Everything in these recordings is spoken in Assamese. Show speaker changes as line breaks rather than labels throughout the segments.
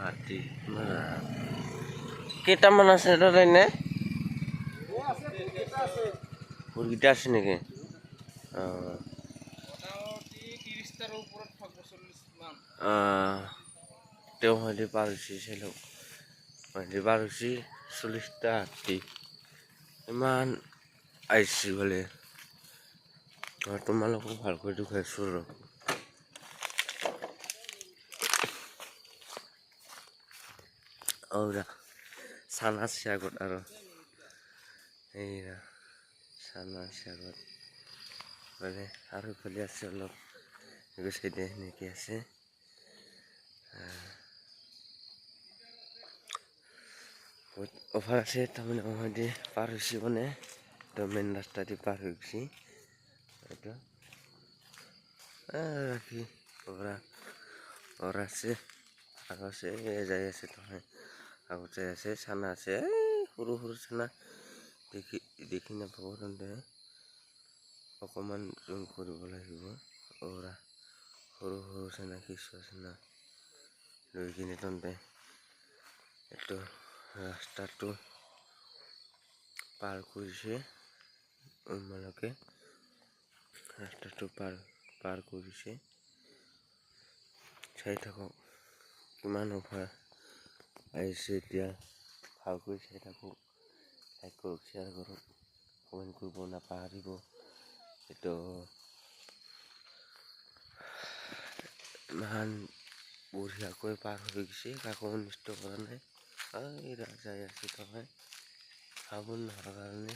হাতী কেইটামান আছে তাত এনে মুৰ্গীটা আছে নেকি তেওঁ হয়তো পাৰ হৈছে চাই হয়তো পাৰ হৈছে 40টা হাতী ইমান আহিছে বোলে তোমালোকক ভালকৈ দেখুৱাইছো আৰু চানা আছে আগত আৰু এইয়া চানা আছে আগত মানে আৰু ইফালে আছে অলপ এইটো চাইডে সেনেকৈ আছে বহুত অফাৰ আছে তাৰমানে মই পাৰ হৈছে মানে তো মেইন ৰাস্তা দি পাৰ হৈ গৈছে এইটো ৰাখি আছে আৰু আছে যাই আছে নহয় আগত যাই আছে চানা আছে সৰু সৰু চানা দেখি নাপাব তেন্তে অকণমান জুম কৰিব লাগিব সৰু সৰু চানা কেঁচুৱা চানা লৈ কিনে তেন্তে এইটো ৰাস্তাটো পাৰ কৰিছে তোমালোকে ৰাস্তাটো পাৰ কৰিছে চাই থাকক কিমান অফাৰ আহিছে এতিয়া ভালকৈ চাই থাকক লাইক কৰক শ্বেয়াৰ কৰক কমেণ্ট কৰিব নাপাহৰিব এইটো ইমান বঢ়িয়াকৈ পাৰ হৈ গৈছে কাকো অনিষ্ট কৰা নাই যাই আছে নহয় খাব নোহোৱাৰ কাৰণে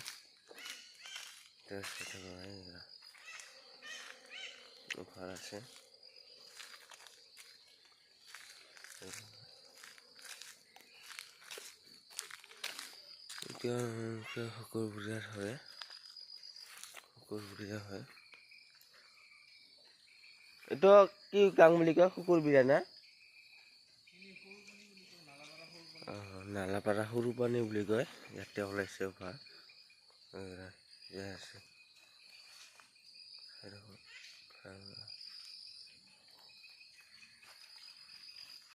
অফাৰ আছে এতিয়া শুকুৰবৰীয়াৰ হয় এইটো কি গাং বুলি কয় শুকুৰবৰীয়া না নালাপাৰা সৰু পানী বুলি কয় ইয়াতে ওলাইছে অফাৰ আছে